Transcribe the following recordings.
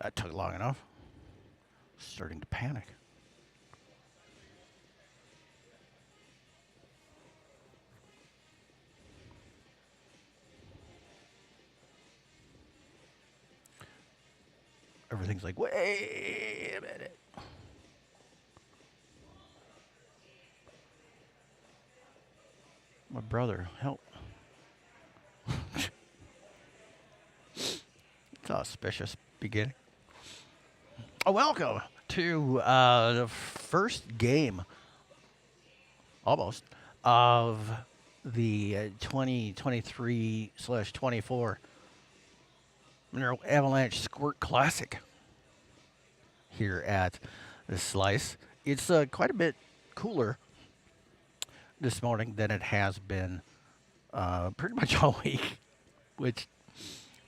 That took long enough. Starting to panic. Everything's like, wait a minute. My brother, help. It's auspicious beginning. Welcome to the first game, almost, of the 2023/24 Mineral Avalanche Squirt Classic here at the Slice. It's quite a bit cooler this morning than it has been pretty much all week, which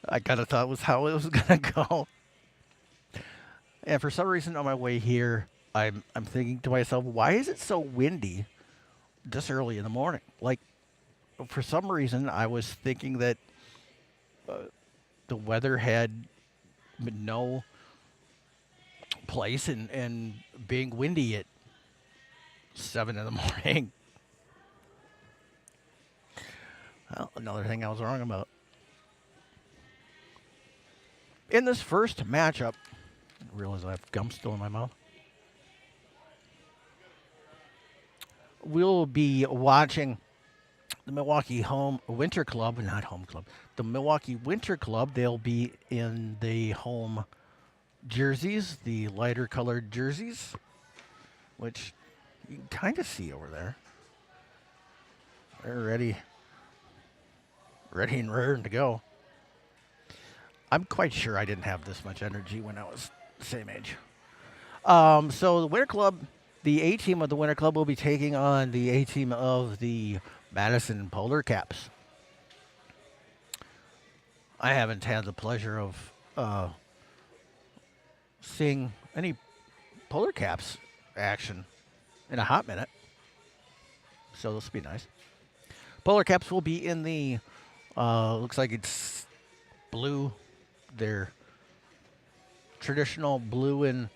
I kind of thought was how it was going to go. And for some reason on my way here, I'm thinking to myself, why is it so windy this early in the morning? Like, for some reason, I was thinking that the weather had no place in being windy at 7 in the morning. Well, another thing I was wrong about. In this first matchup, I realize I have gum still in my mouth. We'll be watching the Milwaukee Winter Club, not home club, the Milwaukee Winter Club. They'll be in the home jerseys, the lighter colored jerseys, which you can kind of see over there. They're ready and raring to go. I'm quite sure I didn't have this much energy when I was the same age. So the Winter Club, the A team of the Winter Club will be taking on the A team of the Madison Polar Caps. I haven't had the pleasure of seeing any Polar Caps action in a hot minute, so this will be nice. Polar Caps will be in the, looks like it's blue, their traditional blue and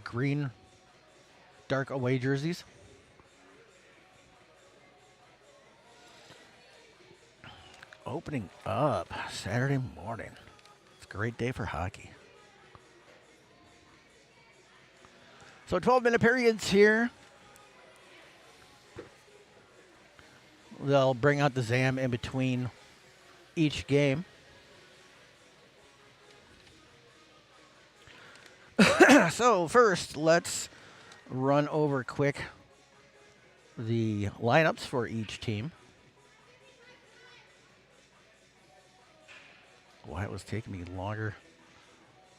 green dark away jerseys. Opening up Saturday morning. It's a great day for hockey. So 12-minute periods here. They'll bring out the ZAM in between each game. So first, let's run over quick the lineups for each team. Why it was taking me longer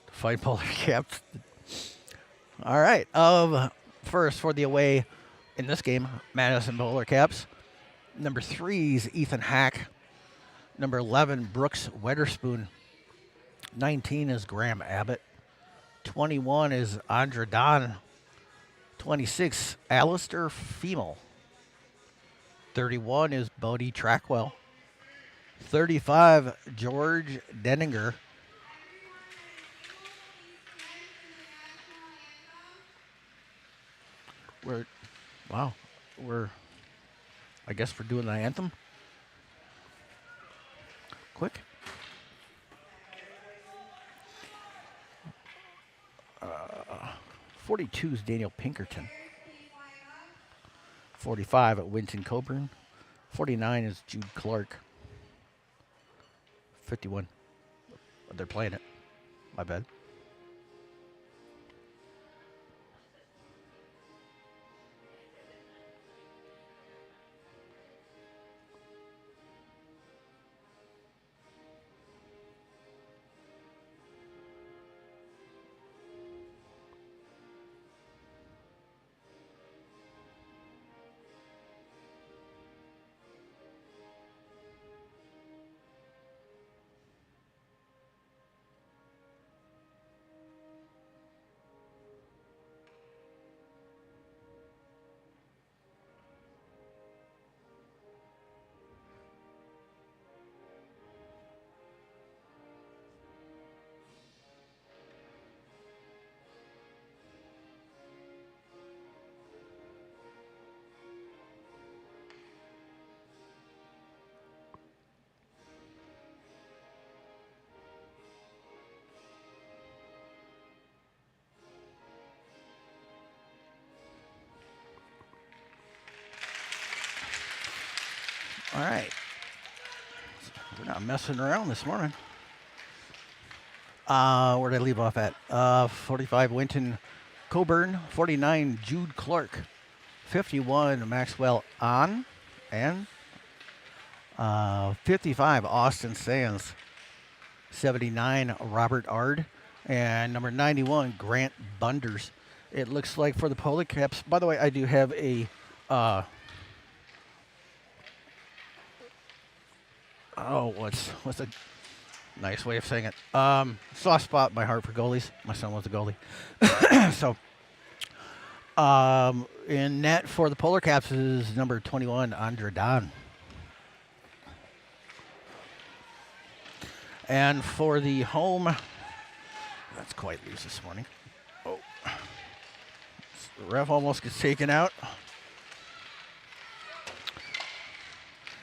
to fight Polar Caps. All right. First, for the away in this game, Madison Polar Caps. Number 3 is Ethan Hack. Number 11, Brooks Wedderspoon. 19 is Graham Abbott. 21 is Andra Don. 26, Alistair Femel. 31 is Bodie Trackwell. 35, George Denninger. I guess we're doing the anthem. Quick. 42 is Daniel Pinkerton. 45 at Winton Coburn. 49 is Jude Clark. 51. They're playing it. My bad. All right. We're not messing around this morning. Where did I leave off at? 45, Winton Coburn. 49, Jude Clark. 51, Maxwell On. And 55, Austin Sands. 79, Robert Ard. And number 91, Grant Bunders. It looks like for the Polar Caps. By the way, I do have a what's a nice way of saying it? Soft spot in my heart for goalies. My son was a goalie. So in net for the Polar Caps is number 21, Andre Don. And for the home, that's quite loose this morning. Oh, the ref almost gets taken out.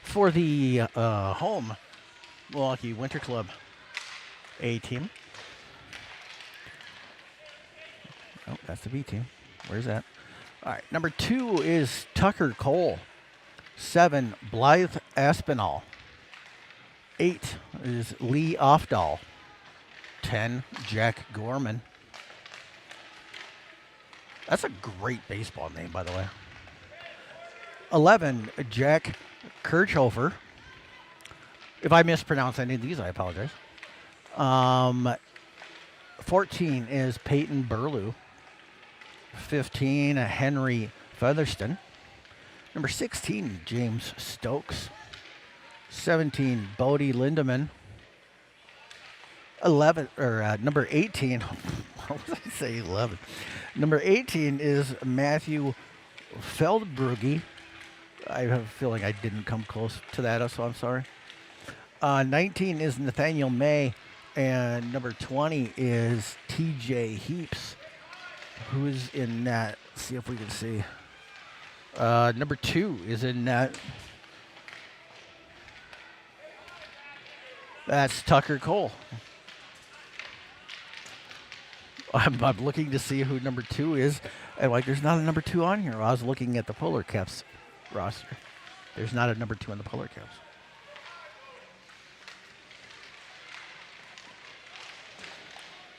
For the home, Milwaukee Winter Club A team. Oh, that's the B team. Where's that? All right, number 2 is Tucker Cole. 7, Blythe Aspinall. 8 is Lee Ofdahl. 10, Jack Gorman. That's a great baseball name, by the way. 11, Jack Kirchhofer. If I mispronounce any of these, I apologize. 14 is Peyton Burlew. 15, Henry Featherston. Number 16, James Stokes. 17, Bodie Lindemann. Number 18. What did I say? 11. Number 18 is Matthew Feldbrugge. I have a feeling I didn't come close to that, so I'm sorry. 19 is Nathaniel May, and number 20 is TJ Heaps. Who is in that? Let's see if we can see. Number 2 is in that. That's Tucker Cole. I'm looking to see who number 2 is, and there's not a number 2 on here. I was looking at the Polar Caps roster. There's not a number 2 on the Polar Caps.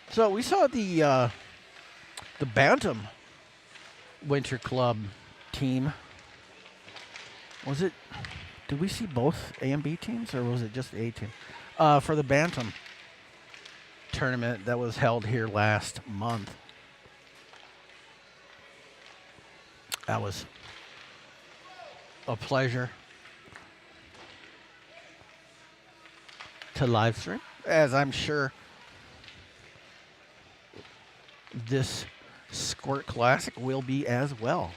So we saw the Bantam Winter Club team. Was it? Did we see both A and B teams, or was it just the A team? For the Bantam tournament that was held here last month. That was a pleasure to live stream, as I'm sure this Squirt Classic will be as well.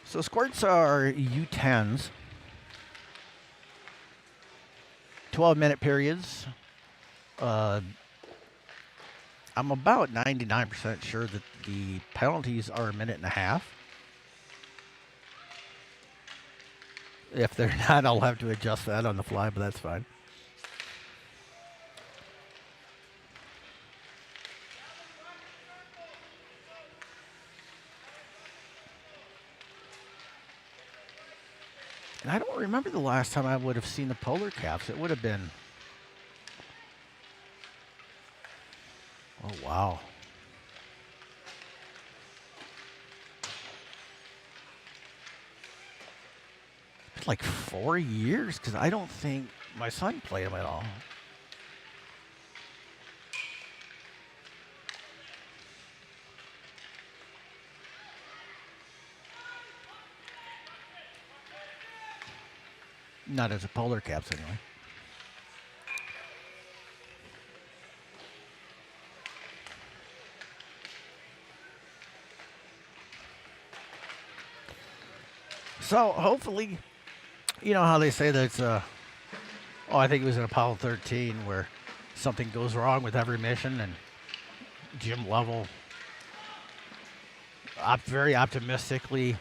So Squirts are U10s. 12-minute periods. I'm about 99% sure that the penalties are a minute and a half. If they're not, I'll have to adjust that on the fly, but that's fine. And I don't remember the last time I would have seen the Polar Caps. It would have been... Oh, wow. It's like 4 years, because I don't think my son played them at all. Not as a Polar Caps, anyway. So, hopefully, you know how they say that it's I think it was in Apollo 13 where something goes wrong with every mission, and Jim Lovell very optimistically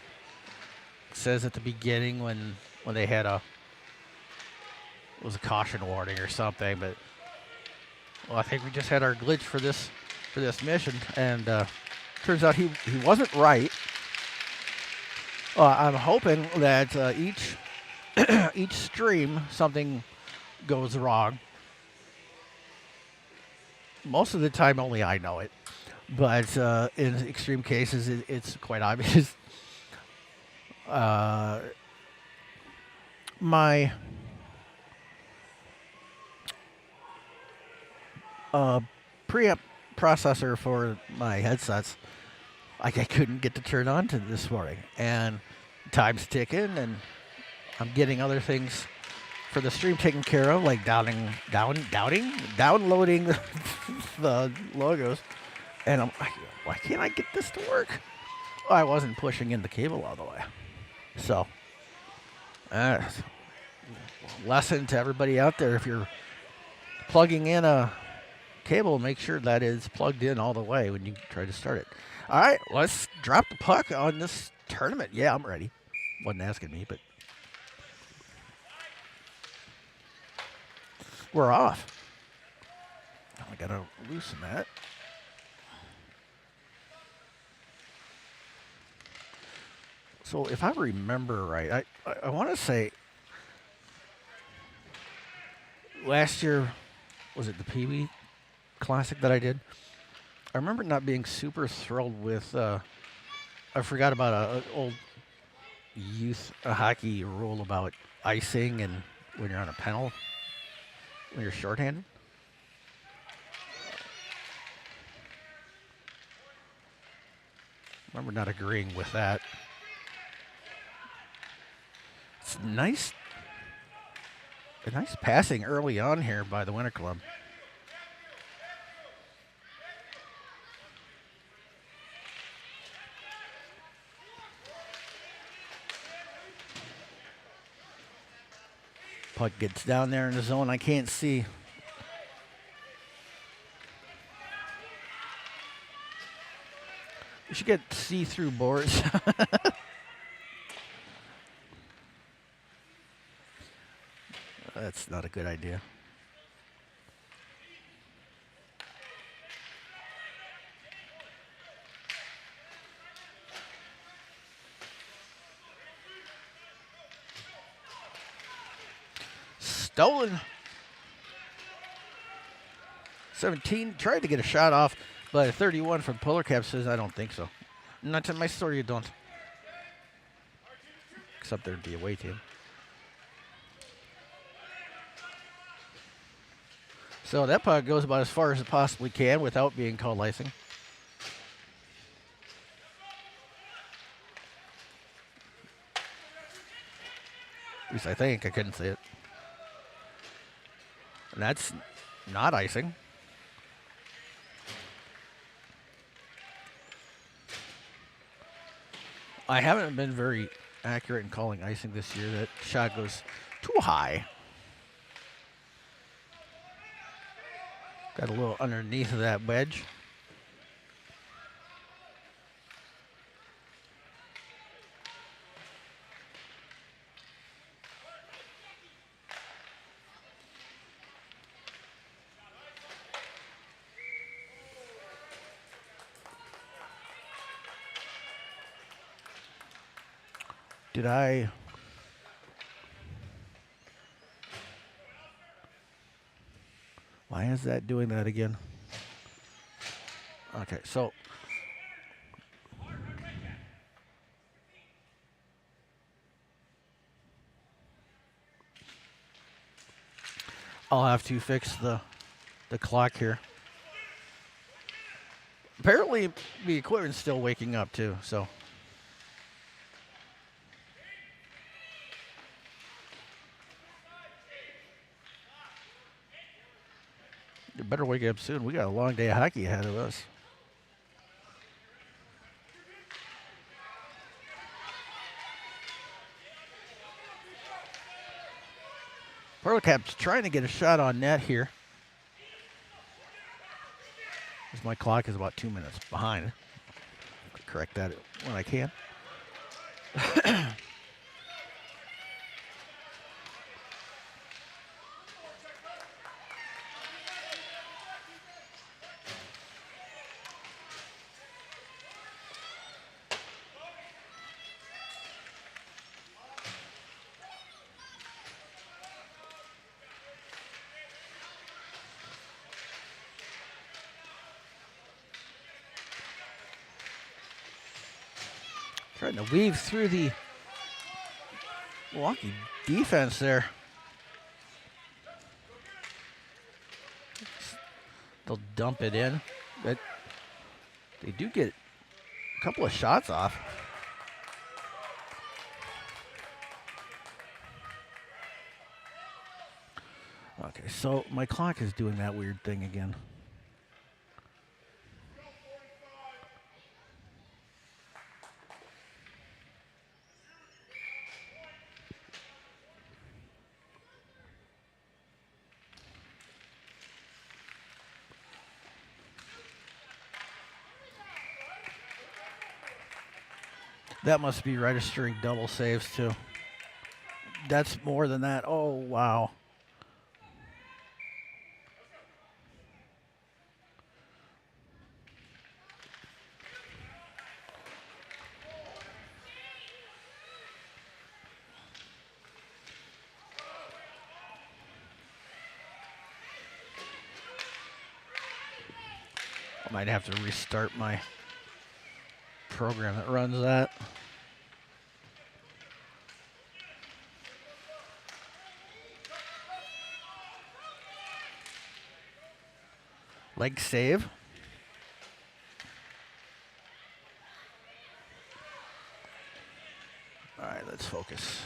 says at the beginning when they had it was a caution warning or something, but Well, I think we just had our glitch for this mission, and turns out he wasn't right. I'm hoping that each stream something goes wrong. Most of the time, only I know it, but in extreme cases, it's quite obvious. My preamp processor for my headsets, I couldn't get to turn on to this morning, and time's ticking, and I'm getting other things for the stream taken care of, like downloading the logos, and I'm like, why can't I get this to work? I wasn't pushing in the cable all the way. So, lesson to everybody out there: if you're plugging in a cable, make sure that is plugged in all the way when you try to start it. All right, let's drop the puck on this tournament. Yeah, I'm ready. Wasn't asking me, but we're off. I gotta loosen that. So if I remember right, I want to say last year, was it the Pee Wee Classic that I did? I remember not being super thrilled with. I forgot about an old youth hockey rule about icing and when you're on a penalty, when you're shorthanded. I remember not agreeing with that. It's nice. A nice passing early on here by the Winter Club. Puck gets down there in the zone. I can't see. We should get see-through boards. That's not a good idea. Stolen. 17 tried to get a shot off, but 31 from Polar Cap says, I don't think so. Not in my story, you don't. Except there'd be a away team. So that puck goes about as far as it possibly can without being called icing. At least I think. I couldn't see it. And that's not icing. I haven't been very accurate in calling icing this year. That shot goes too high. Got a little underneath of that wedge. Did I? Why is that doing that again? Okay, so I'll have to fix the clock here. Apparently, the equipment's still waking up too, so. You better wake up soon. We got a long day of hockey ahead of us. Pearl Cap's trying to get a shot on net here. As my clock is about 2 minutes behind. I'll correct that when I can. Trying to weave through the Milwaukee defense there. They'll dump it in. But they do get a couple of shots off. Okay, so my clock is doing that weird thing again. That must be registering double saves too. That's more than that. Oh, wow. I might have to restart my program that runs that. Leg save. All right, let's focus.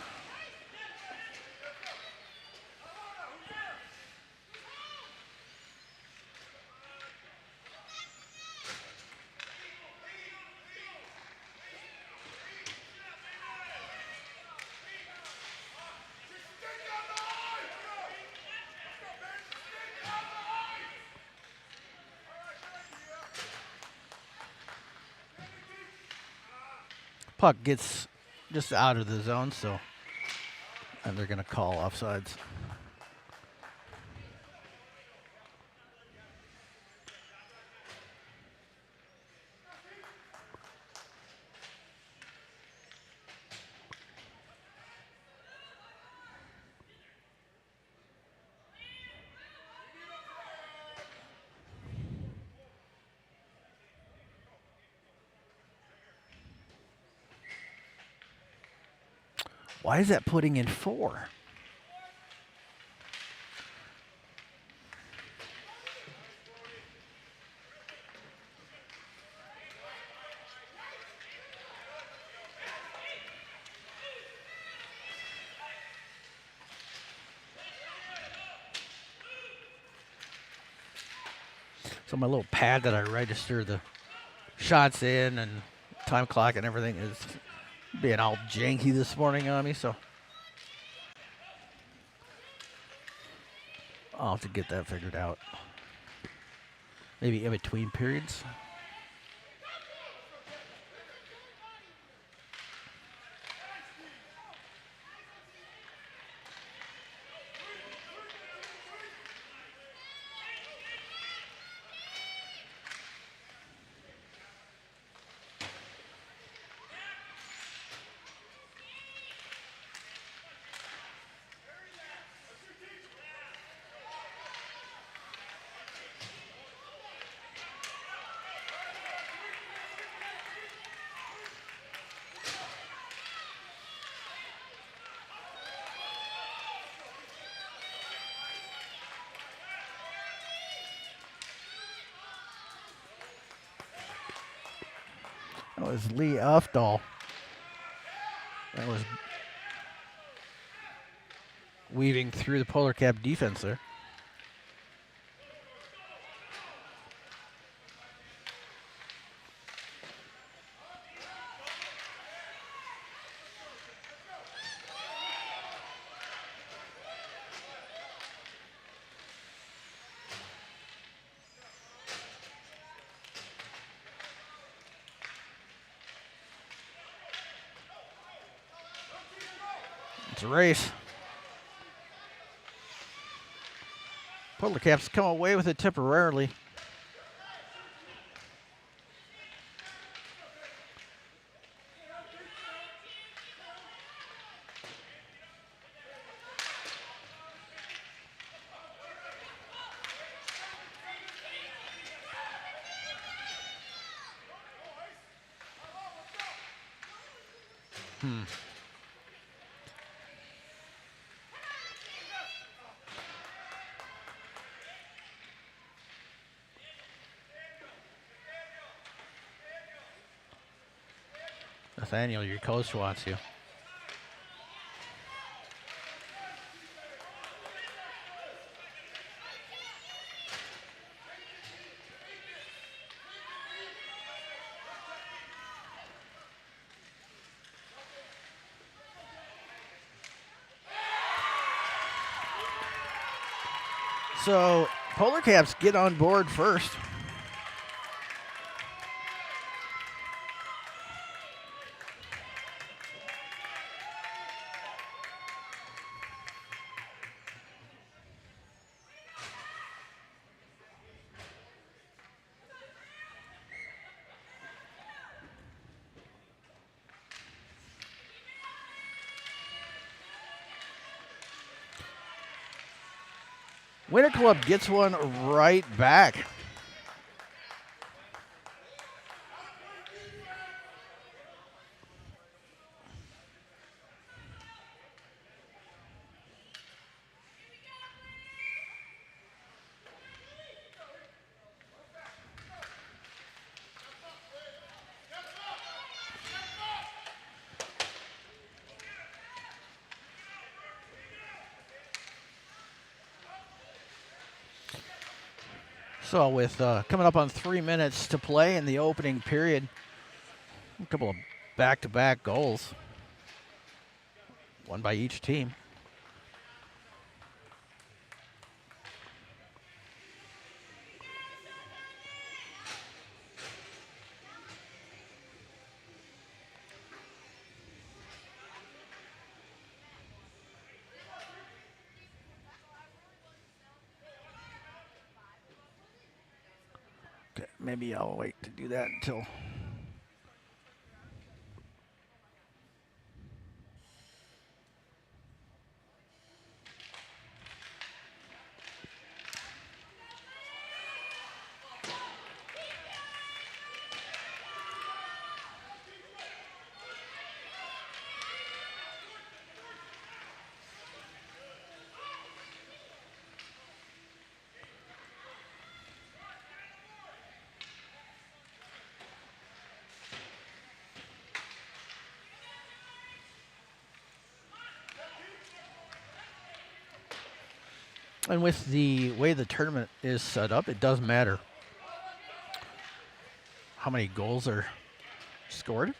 Puck gets just out of the zone, so and they're going to call offsides. Why is that putting in 4? So my little pad that I register the shots in and time clock and everything is being all janky this morning on me, so I'll have to get that figured out. Maybe in between periods. That was Lee Ufdahl. That was weaving through the Polar Cap defense there. It's a race. Polar Caps come away with it temporarily. Nathaniel, your coach wants you. So Polar Caps get on board first. Winter Club gets one right back. So with coming up on 3 minutes to play in the opening period, a couple of back-to-back goals, one by each team. Okay, maybe I'll wait to do that until. And with the way the tournament is set up, it doesn't matter how many goals are scored.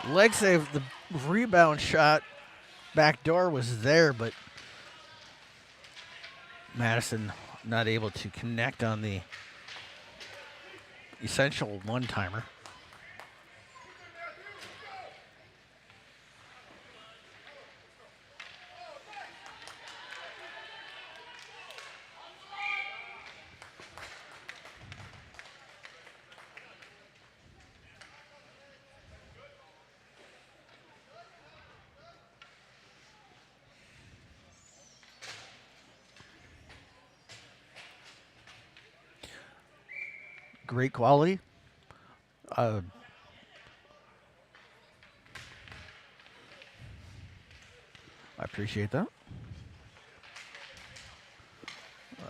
Leg save, the rebound shot, back door was there, but Madison not able to connect on the essential one-timer. Great quality. I appreciate that.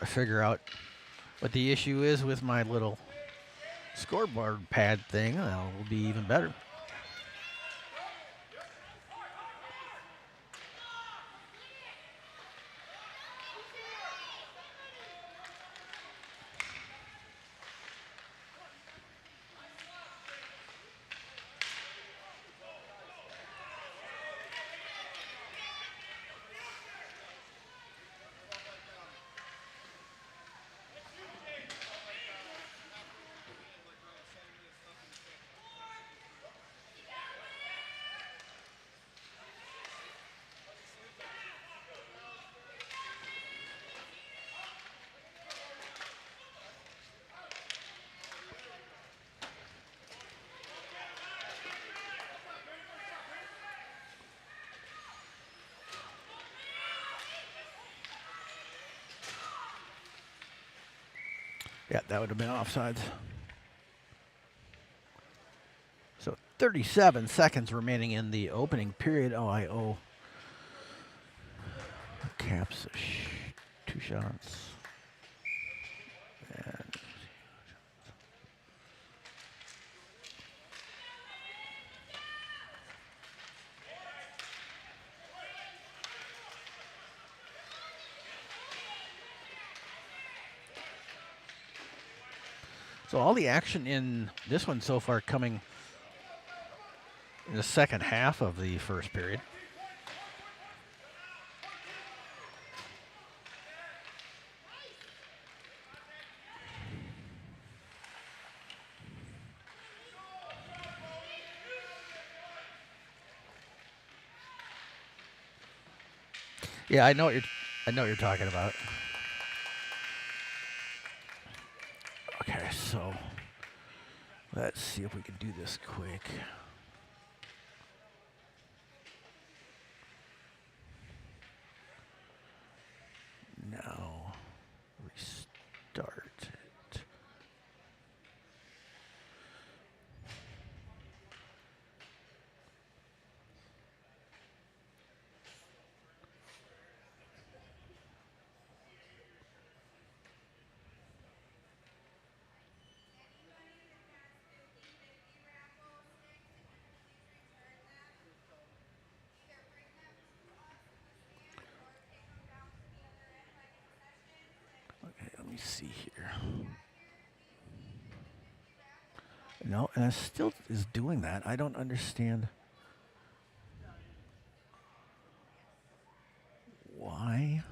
I figure out what the issue is with my little scoreboard pad thing. That will be even better. Yeah, that would have been offsides. So 37 seconds remaining in the opening period. Oh, I owe Caps 2 shots. And so all the action in this one so far coming in the second half of the first period. Yeah, I know what you're talking about. Okay, so let's see if we can do this quick. Now restart it. Okay, let me see here. No, and it still is doing that. I don't understand why.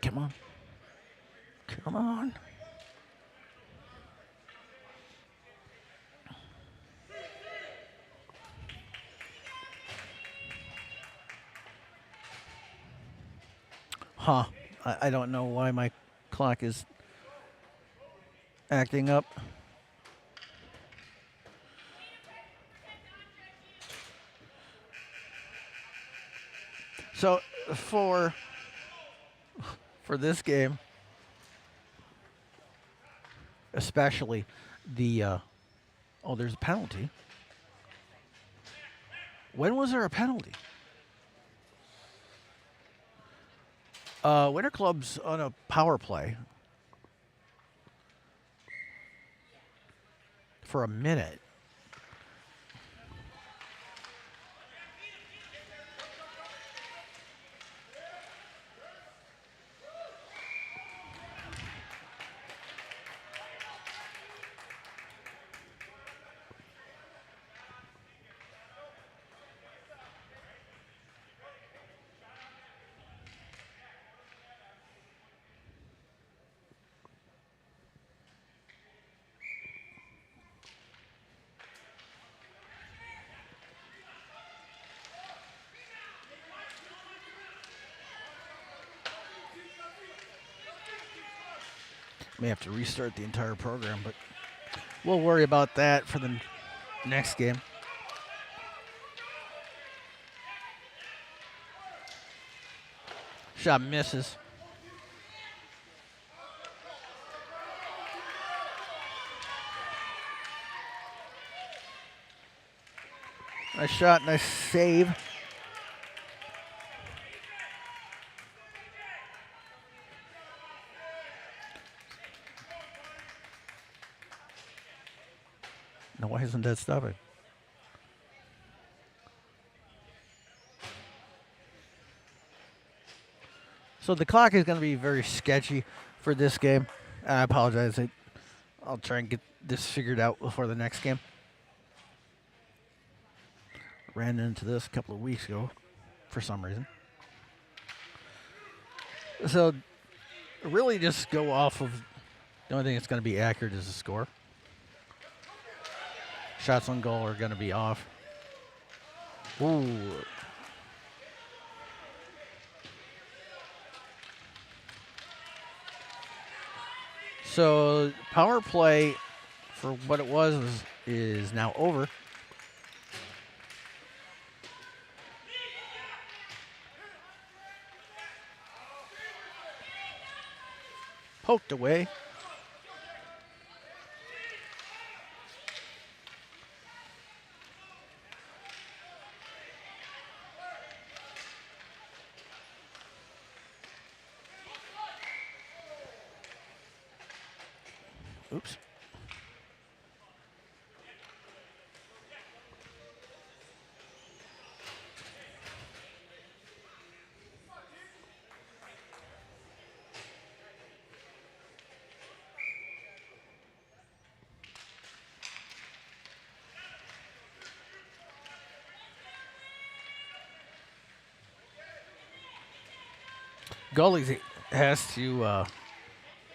Come on. Come on. Huh. I don't know why my clock is acting up. So for this game, especially the oh, there's a penalty. When was there a penalty? Winter Club's on a power play for a minute. May have to restart the entire program, but we'll worry about that for the next game. Shot misses. Nice shot, nice save. Now, why isn't that stopping? So the clock is going to be very sketchy for this game. I apologize. I'll try and get this figured out before the next game. Ran into this a couple of weeks ago for some reason. So really just go off of The only thing that's going to be accurate is the score. Shots on goal are going to be off. Ooh. So power play for what it was is now over. Poked away. Oops. Goalies has to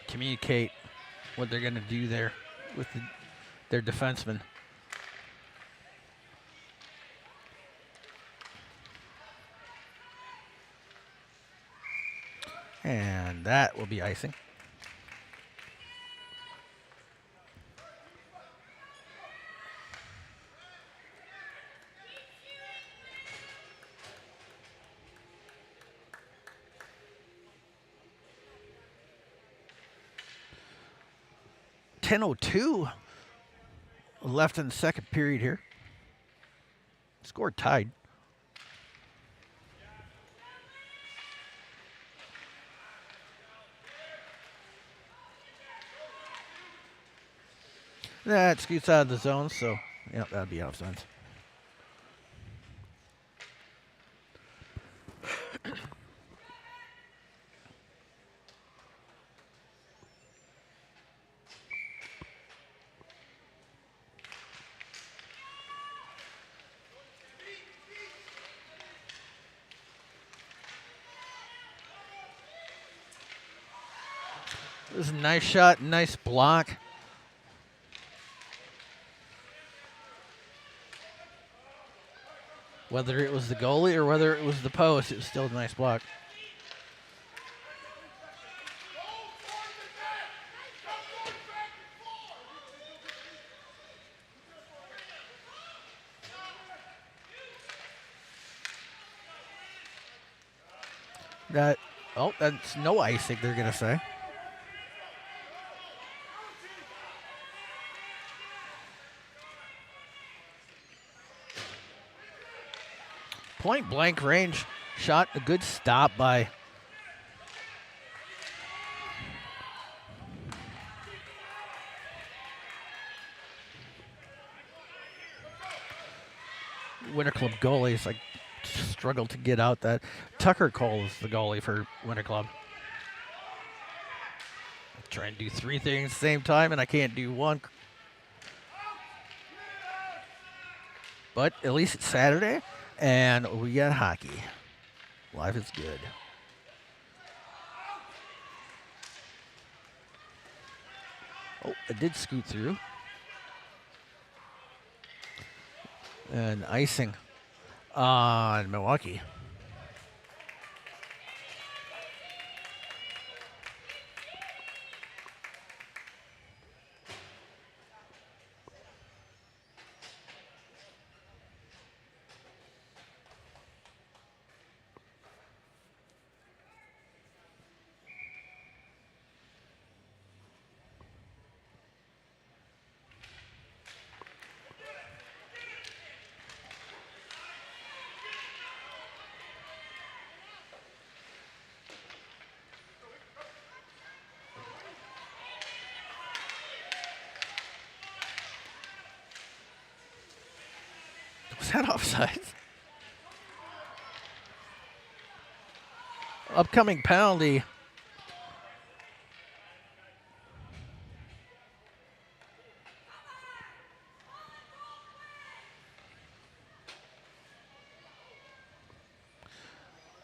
communicate what they're going to do there with their defensemen. And that will be icing. .10:02 left in the second period here. Score tied. That scoots out of the zone, so yeah, that'd be offense. This is a nice shot, nice block. Whether it was the goalie or whether it was the post, it was still a nice block. That's no icing, they're going to say. Point blank range shot, a good stop by Winter Club goalies. I struggled to get out that. Tucker Cole is the goalie for Winter Club. I'm trying to do three things at the same time, and I can't do one. But at least it's Saturday, and we got hockey. Life is good. Oh, it did scoot through. And icing on Milwaukee. Was that offside? Upcoming penalty.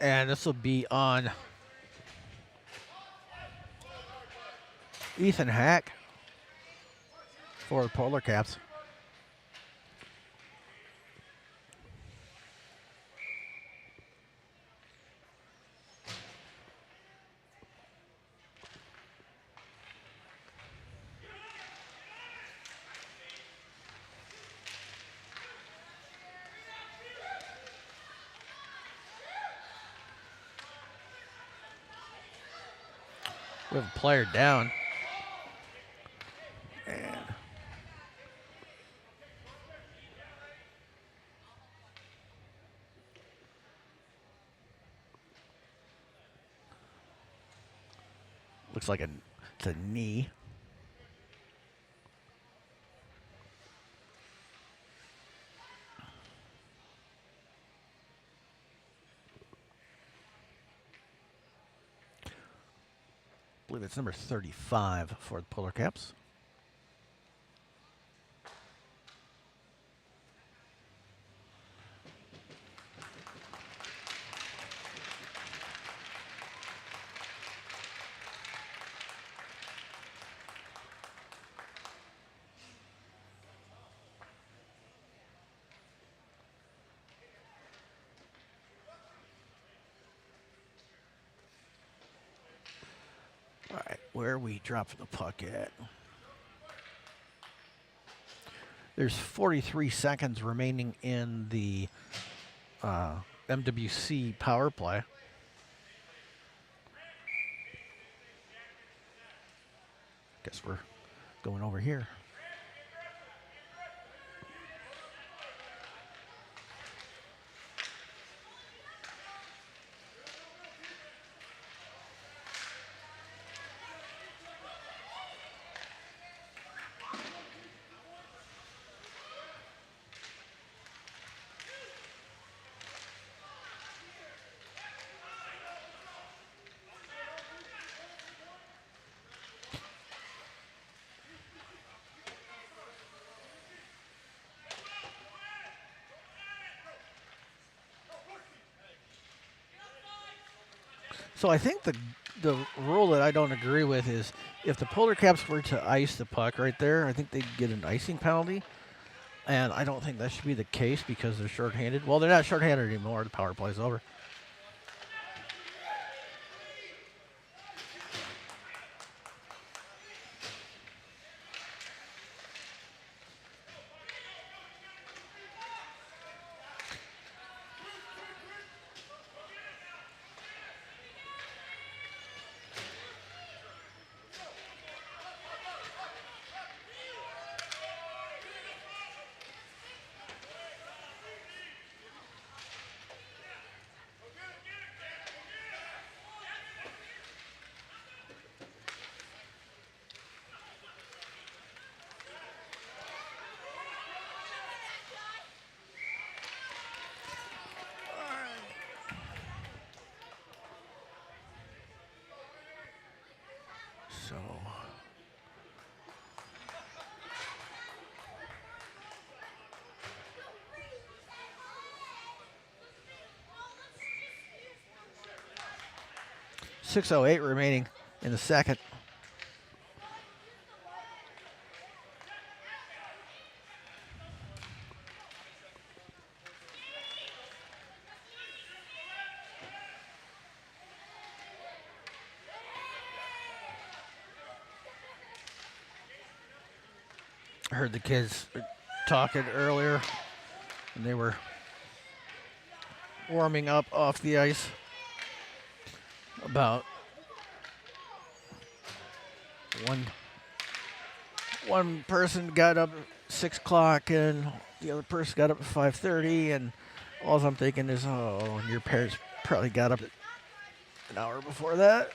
And this will be on Ethan Hack for the Polar Caps. We have a player down. And looks like it's a knee. I believe it's number 35 for the Polar Caps. All right, where are we dropping the puck at? There's 43 seconds remaining in the MWC power play. Guess we're going over here. So I think the rule that I don't agree with is if the Polar Caps were to ice the puck right there, I think they'd get an icing penalty. And I don't think that should be the case because they're shorthanded. Well, they're not shorthanded anymore. The power play's over. So 6:08 remaining in the second. I heard the kids talking earlier, and they were warming up off the ice about one person got up at 6 o'clock and the other person got up at 5:30, and all I'm thinking is, oh, and your parents probably got up an hour before that.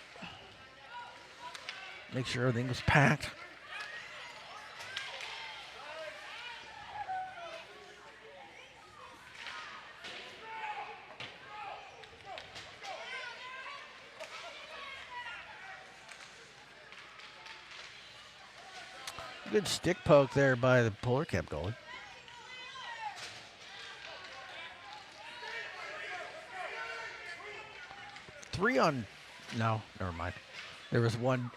Make sure everything was packed. Good stick poke there by the Polar Cap goalie. No, never mind. There was one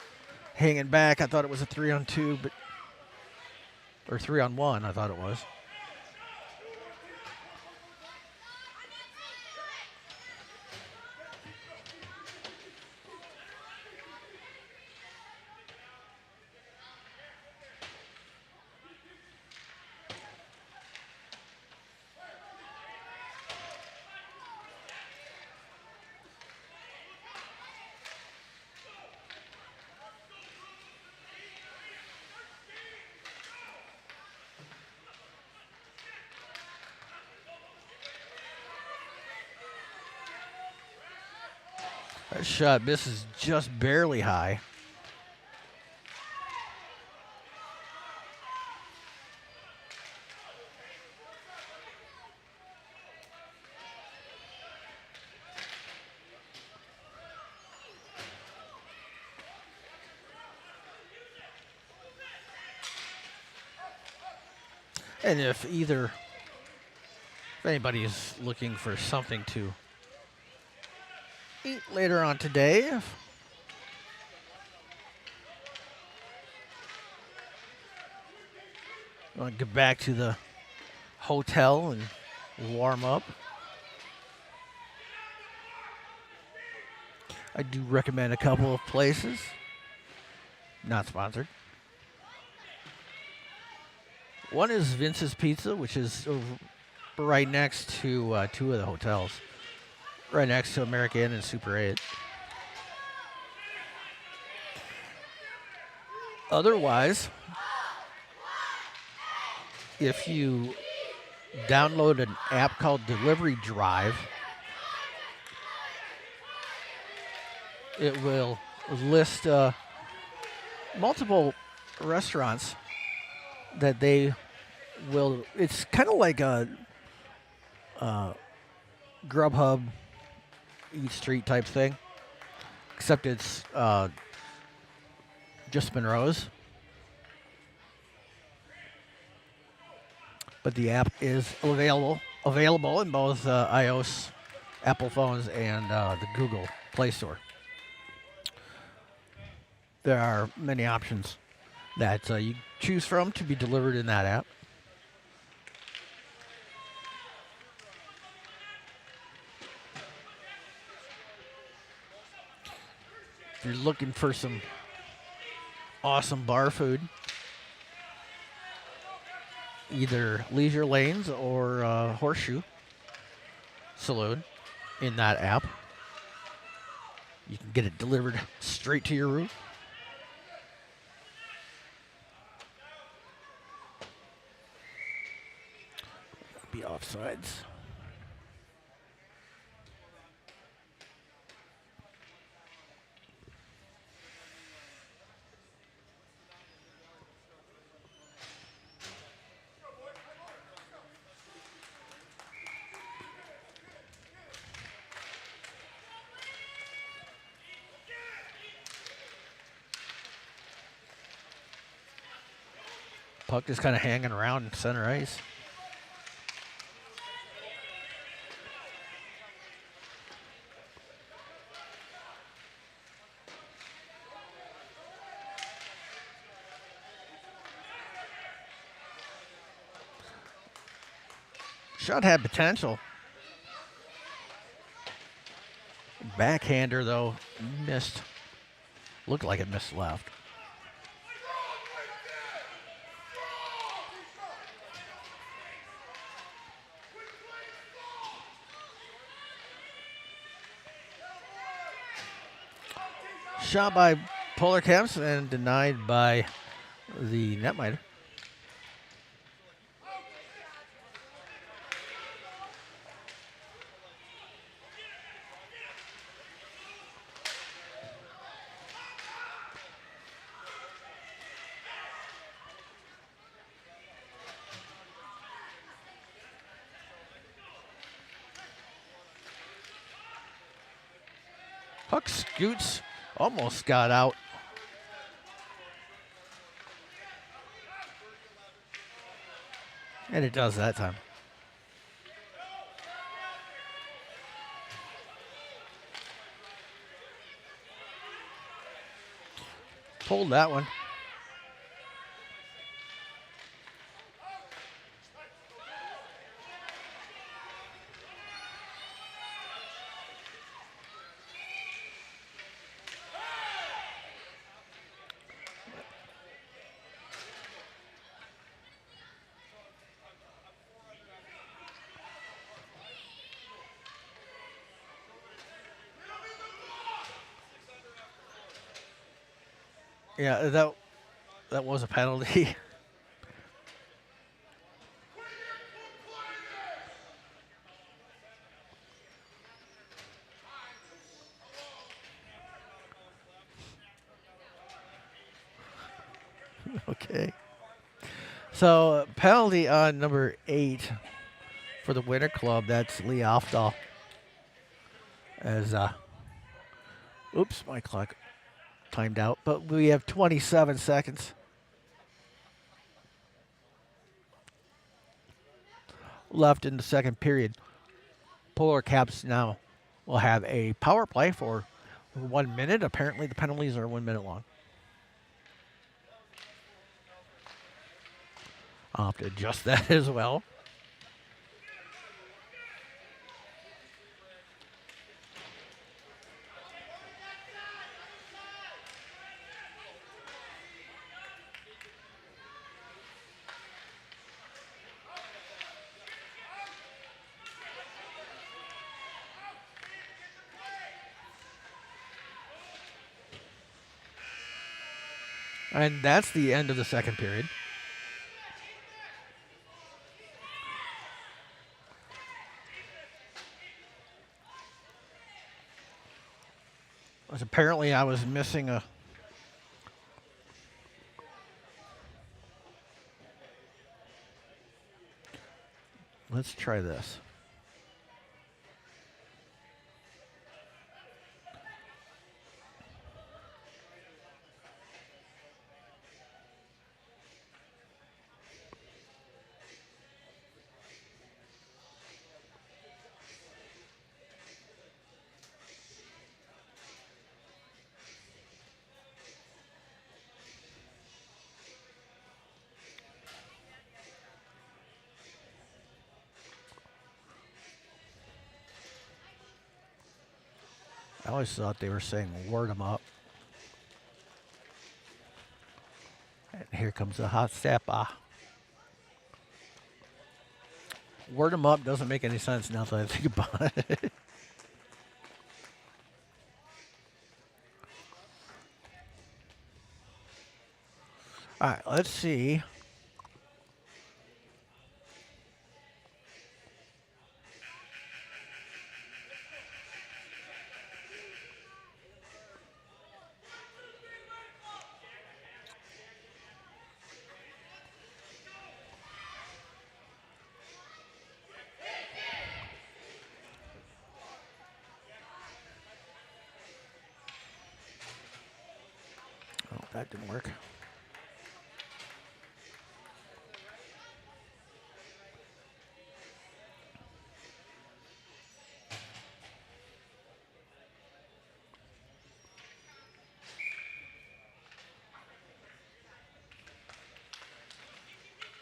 hanging back. I thought it was a 3-on-2, but or 3-on-1. I thought it was. That shot misses just barely high. And if anybody is looking for something to eat later on today, if you want to get back to the hotel and warm up, I do recommend a couple of places. Not sponsored. One is Vince's Pizza, which is right next to two of the hotels. Right next to American Inn and Super 8. Otherwise, if you download an app called Delivery Drive, it will list multiple restaurants that they will. It's kind of like a Grubhub, Eat Street type thing, except it's just Monroe's. But the app is available in both iOS, Apple phones, and the Google Play Store. There are many options that you choose from to be delivered in that app. If you're looking for some awesome bar food, either Leisure Lanes or Horseshoe Saloon in that app, you can get it delivered straight to your room. Be offsides. Puck just kind of hanging around center ice. Shot had potential. Backhander, though, missed. Looked like it missed left. Shot by Polar Camps and denied by the netminder. Puck scoots, almost got out. And it does that time. Pulled that one. Yeah, that was a penalty. Okay. So penalty on number 8 for the Winter Club. That's Lee Ofdahl. As oops, my clock timed out. But we have 27 seconds left in the second period. Polar Caps now will have a power play for 1 minute. Apparently, the penalties are 1 minute long. I'll have to adjust that as well. And that's the end of the second period. Apparently, I was missing a. Let's try this. I always thought they were saying word 'em up. And here comes the hot step. Word 'em up doesn't make any sense now that I think about it. All right, let's see. Oh, that didn't work.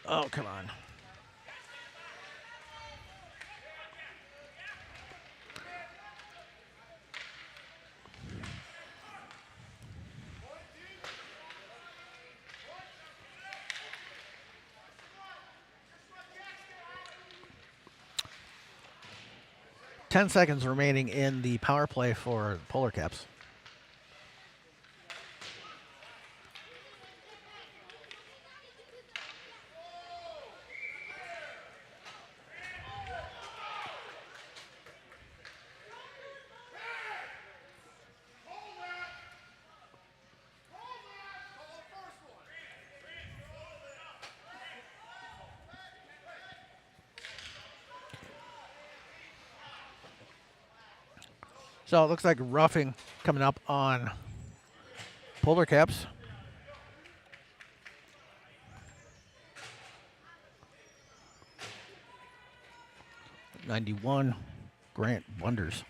Oh, come on. Ten seconds remaining in the power play for Polar Caps. So it looks like roughing coming up on Polar Caps. '91 Grant Wonders.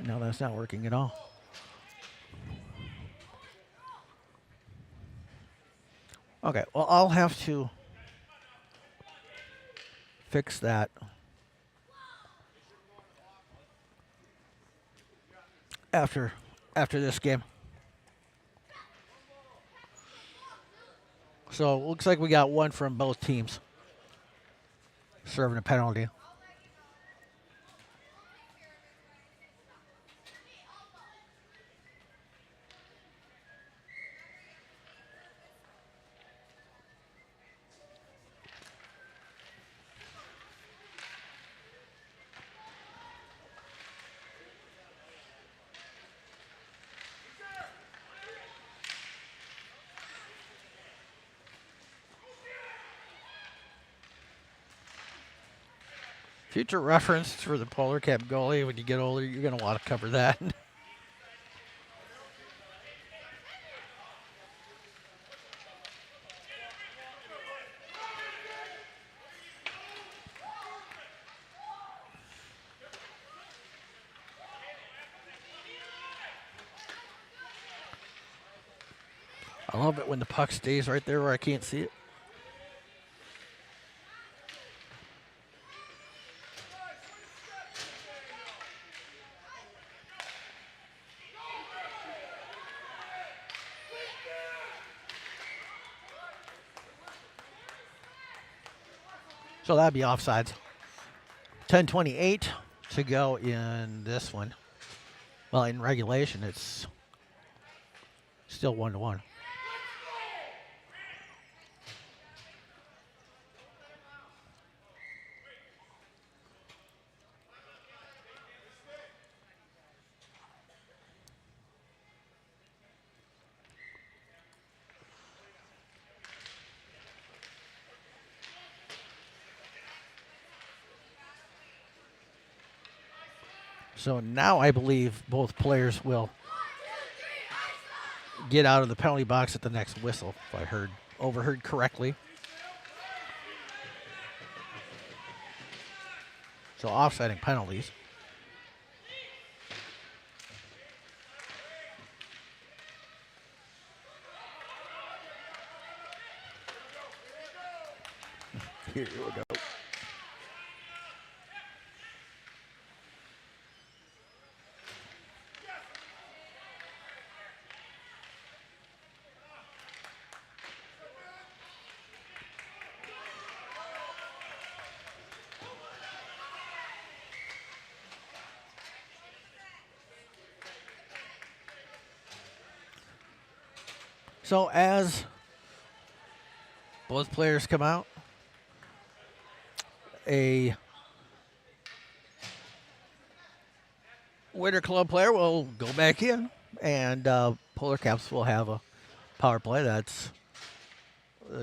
No, that's not working at all. Okay, well, I'll have to fix that after this game. So it looks like we got one from both teams serving a penalty. Future reference for the Polar Cap goalie, when you get older, you're going to want to cover that. I love it when the puck stays right there where I can't see it. So that'd be offsides. 10:28 to go in this one. Well, in regulation, it's still 1-1. So now I believe both players will get out of the penalty box at the next whistle, if I overheard correctly. So offsetting penalties. Here we go. So as both players come out, a Winter Club player will go back in, and Polar Caps will have a power play. That's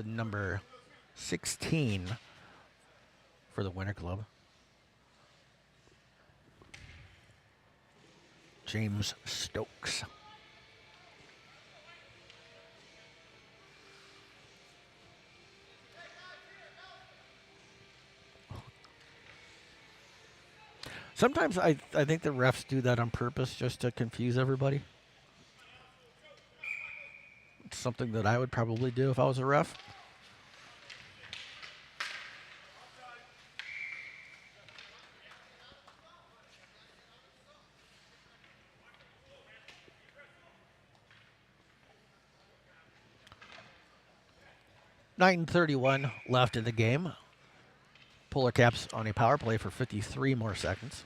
number 16 for the Winter Club. James Stokes. Sometimes I think the refs do that on purpose just to confuse everybody. It's something that I would probably do if I was a ref. .31 left in the game. Polar Caps on a power play for 53 more seconds.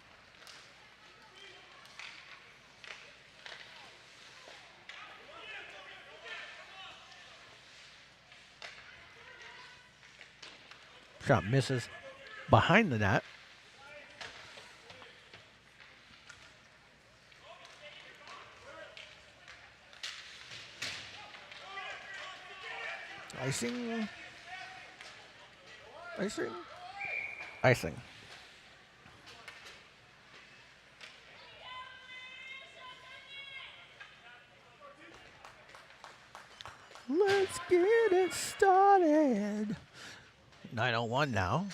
Shot misses behind the net. Icing. Icing. Icing. Let's get it started. 9:01 now.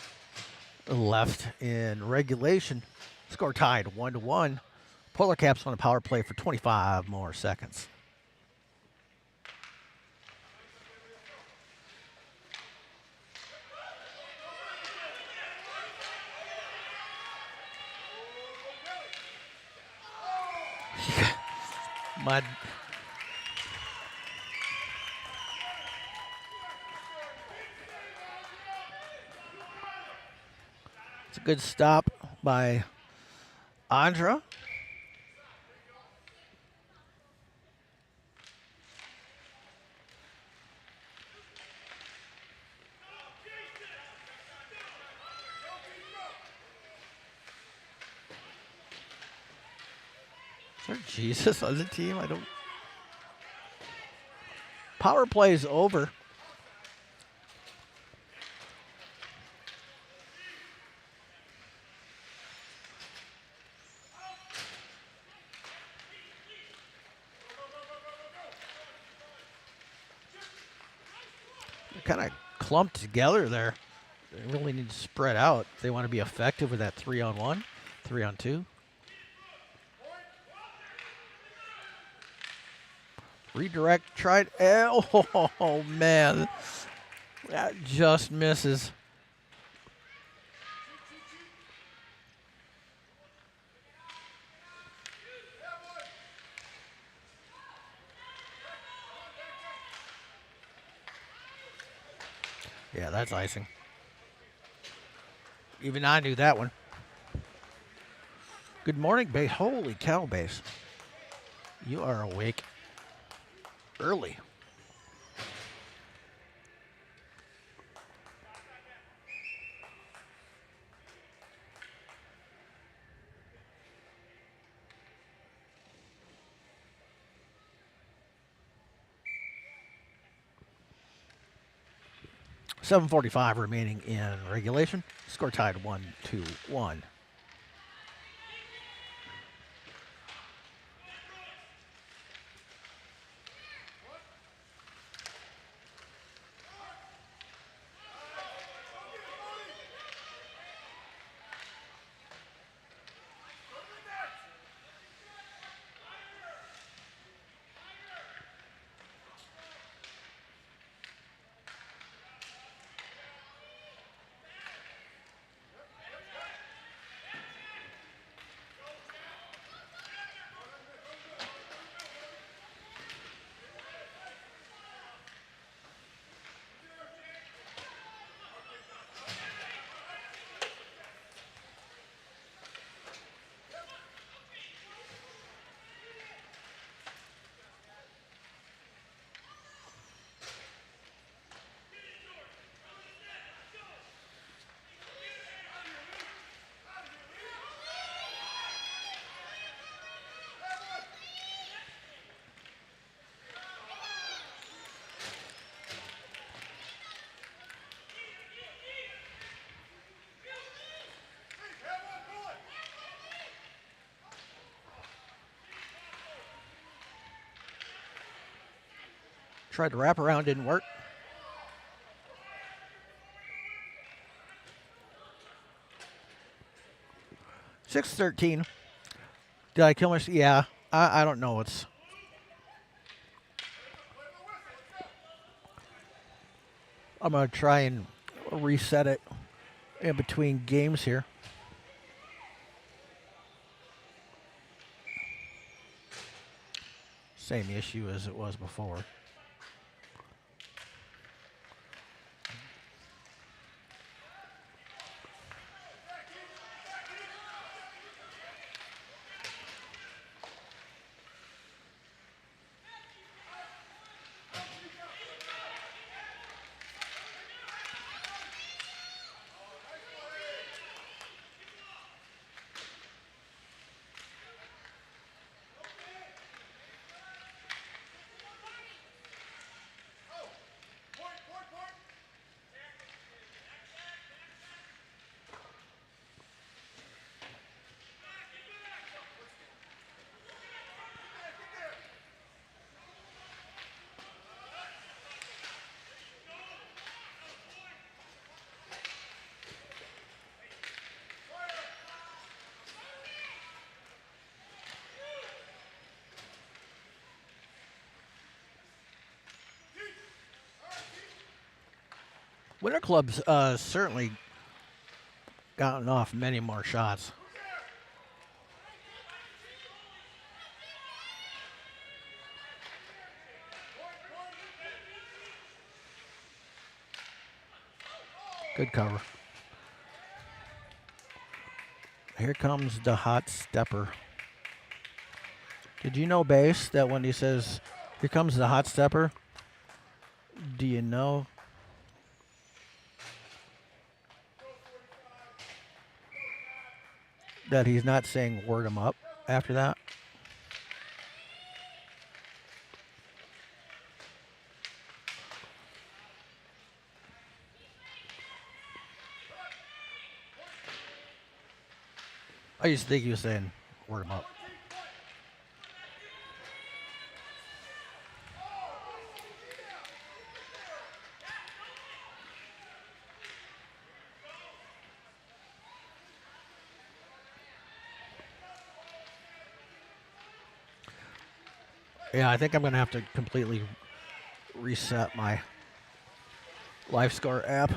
Left in regulation. Score tied 1-1. Polar Caps on a power play for 25 more seconds. My It's a good stop by Andra. Is there Jesus on the team? I don't. Power play is over. They're kind of clumped together there. They really need to spread out if they want to be effective with that 3-on-1, 3-on-2. Redirect, tried. Oh, man. That just misses. Yeah, that's icing. Even I knew that one. Good morning, base. Holy cow, base. You are awake early. .745 remaining in regulation. Score tied 1-1. Tried to wrap around, didn't work. .613. Did I kill myself? Yeah. I don't know. I'm going to try and reset it in between games here. Same issue as it was before. Winter Club's certainly gotten off many more shots. Good cover. Here comes the hot stepper. Did you know, Base, that when he says, here comes the hot stepper, do you know that he's not saying word him up after that? I used to think he was saying word him up. Yeah, I think I'm going to have to completely reset my live score app.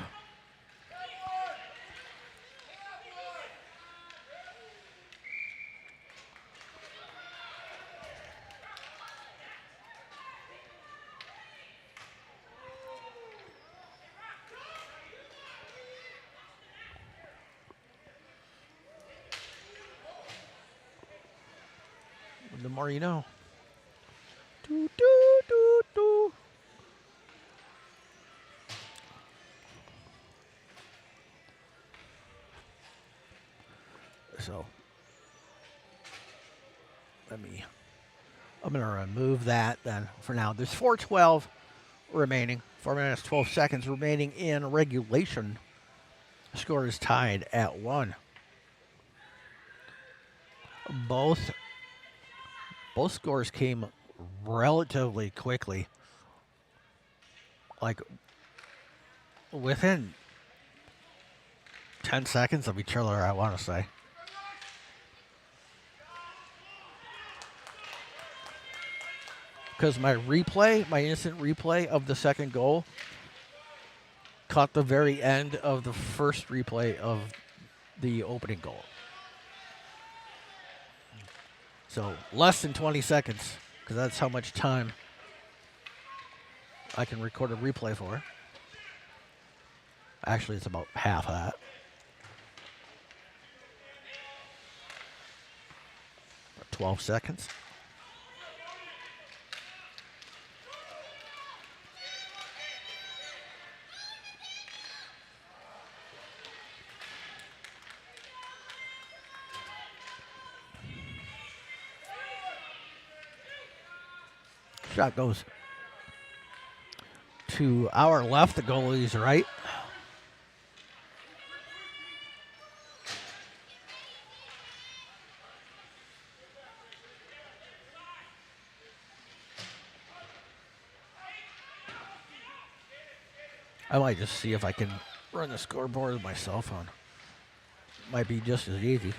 The more you know. Do, do, do, do. So, I'm going to remove that then for now. There's 4:12 remaining. 4 minutes, 12 seconds remaining in regulation. The score is tied at 1. Both scores came relatively quickly. Like within 10 seconds of each other, I want to say. Because my instant replay of the second goal caught the very end of the first replay of the opening goal. So less than 20 seconds, because that's how much time I can record a replay for. Actually, it's about half of that. Or 12 seconds. Shot goes to our left, the goalie's right. I might just see if I can run the scoreboard with my cell phone. Might be just as easy.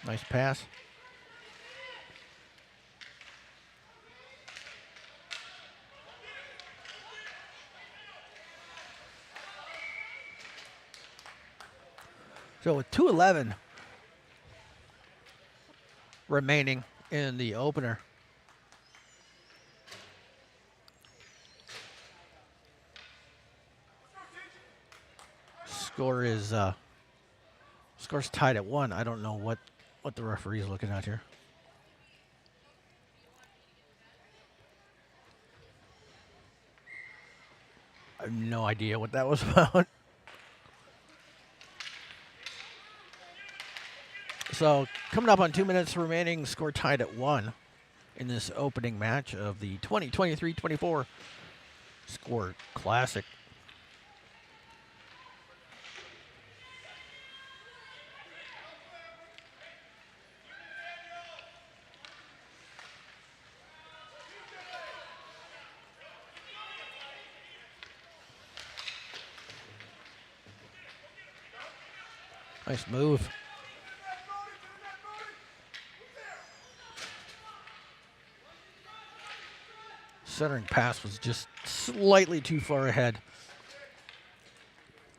Nice pass. So with 2:11 remaining in the opener, score's tied at 1. I don't know what the referee is looking at here. I have no idea what that was about. So coming up on 2 minutes remaining, score tied at 1 in this opening match of the 2023-24 Squirt Classic. Nice move. Centering pass was just slightly too far ahead.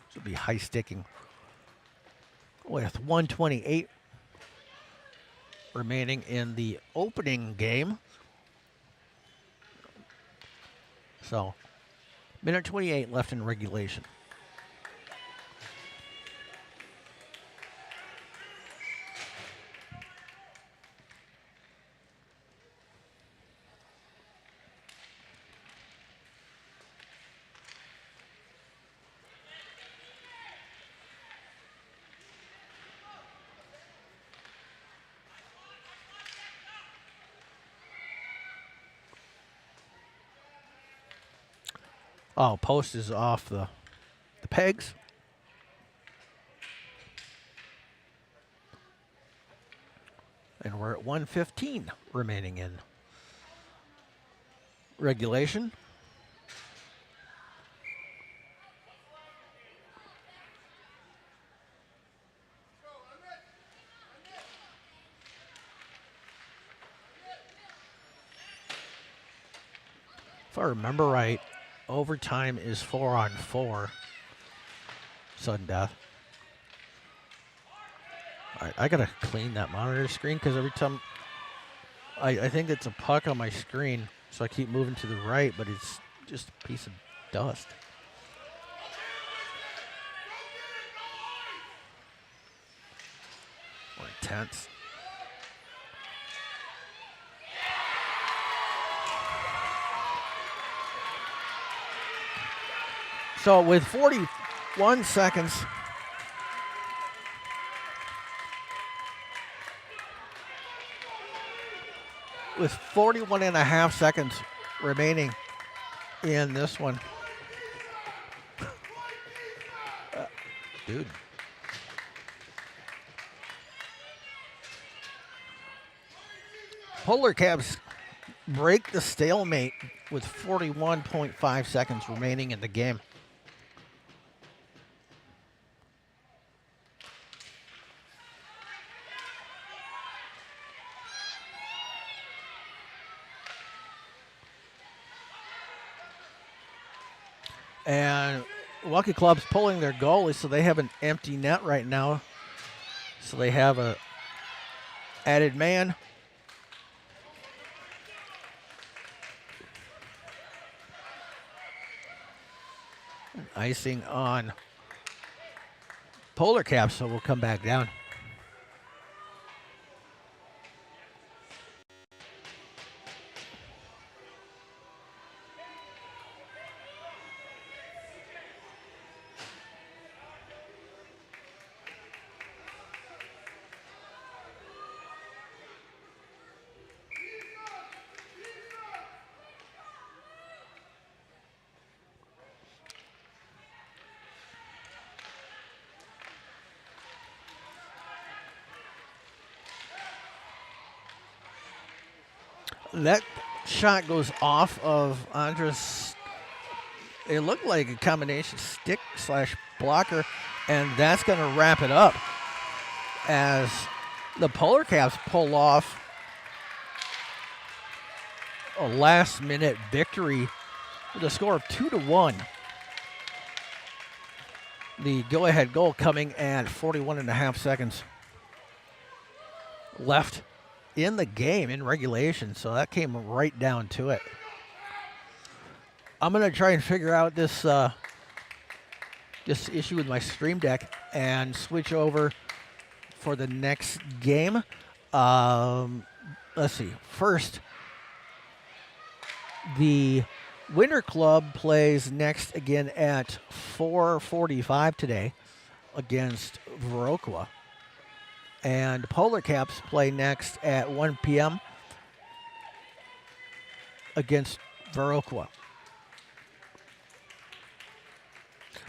This would be high sticking. With 1:28 remaining in the opening game. So, minute 28 left in regulation. Oh, post is off the pegs. And we're at 1:15 remaining in regulation. If I remember right, overtime is 4-on-4. Sudden death. All right, I gotta clean that monitor screen because every time I think it's a puck on my screen, so I keep moving to the right, but it's just a piece of dust. More intense. So with 41 seconds, with 41 and a half seconds remaining in this one. Dude. Polar Caps break the stalemate with 41.5 seconds remaining in the game. And Lucky Club's pulling their goalie, so they have an empty net right now. So they have a added man. Icing on Polar Caps, so we'll come back down. That shot goes off of Andres. It looked like a combination stick / blocker, and that's going to wrap it up as the Polar Caps pull off a last-minute victory with a score of 2-1. The go-ahead goal coming at 41 and a half seconds left in the game in regulation, so that came right down to it. I'm going to try and figure out this this issue with my Stream Deck and switch over for the next game. Let's see. First, the Winter Club plays next again at 4:45 today against Viroqua. And Polar Caps play next at 1 p.m. against Viroqua.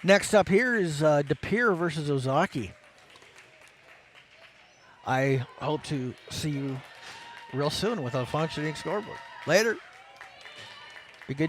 Next up here is De Pere versus Ozaki. I hope to see you real soon with a functioning scoreboard. Later. Be good to you.